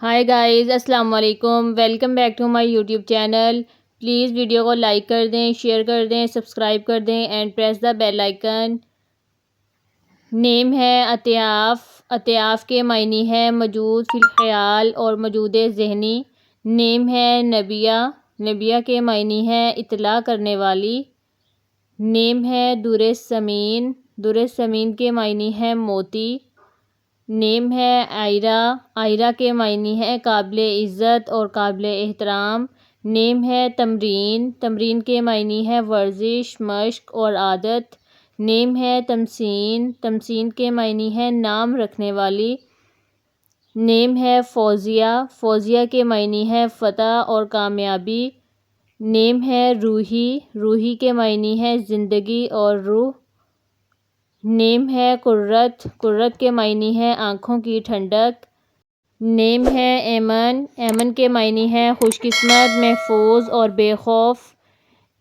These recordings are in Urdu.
ہائی گائز، السلام علیکم، welcome back to my YouTube channel. Please video کو لائک کر دیں، شیئر کر دیں، سبسکرائب کر دیں and press the bell icon. Name ہے اطیاف۔ اطیاف کے معنی ہے موجود فی الخیال اور موجود ذہنی۔ نیم ہے نبیہ۔ نبیہ کے معنی ہے اطلاع کرنے والی۔ نیم ہے در ثمین۔ در ثمین کے معنی ہے موتی۔ نیم ہے عائرہ۔ عائرہ کے معنی ہے قابل عزت اور قابل احترام۔ نیم ہے تمرین۔ تمرین کے معنی ہے ورزش، مشق اور عادت۔ نیم ہے تمسین۔ تمسین کے معنی ہے نام رکھنے والی۔ نیم ہے فوزیہ۔ فوزیہ کے معنی ہے فتح اور کامیابی۔ نیم ہے روحی۔ روحی کے معنی ہے زندگی اور روح۔ نیم ہے قرۃ۔ قرۃ کے معنی ہے آنکھوں کی ٹھنڈک۔ نیم ہے ایمن۔ ایمن کے معنی ہے خوش قسمت، محفوظ اور بے خوف۔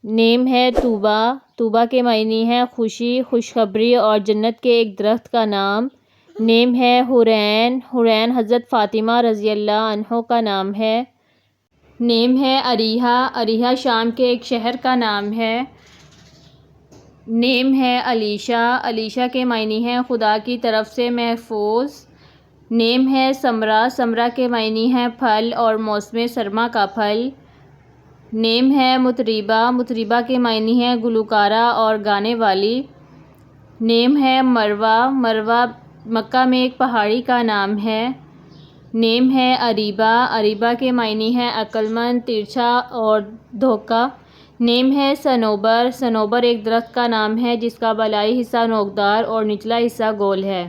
نیم ہے طوبیٰ۔ طوبیٰ کے معنی ہے خوشی، خوشخبری اور جنت کے ایک درخت کا نام۔ نیم ہے حورین۔ حورین حضرت فاطمہ رضی اللہ عنہا کا نام ہے۔ نیم ہے اریحہ۔ اریحہ شام کے ایک شہر کا نام ہے۔ نیم ہے علیشہ۔ علیشہ کے معنی ہے خدا کی طرف سے محفوظ۔ نیم ہے ثمرہ۔ ثمرہ کے معنی ہے پھل اور موسم سرما کا پھل۔ نیم ہے مطربہ۔ مطربہ کے معنی ہے گلوکارہ اور گانے والی۔ نیم ہے مروہ۔ مروہ مکہ میں ایک پہاڑی کا نام ہے۔ نیم ہے اریبہ۔ اریبہ کے معنی ہے عقلمند، ترچھا اور دھوکہ۔ نیم ہے صنوبر۔ صنوبر ایک درخت کا نام ہے جس کا بالائی حصہ نوکدار اور نچلا حصہ گول ہے۔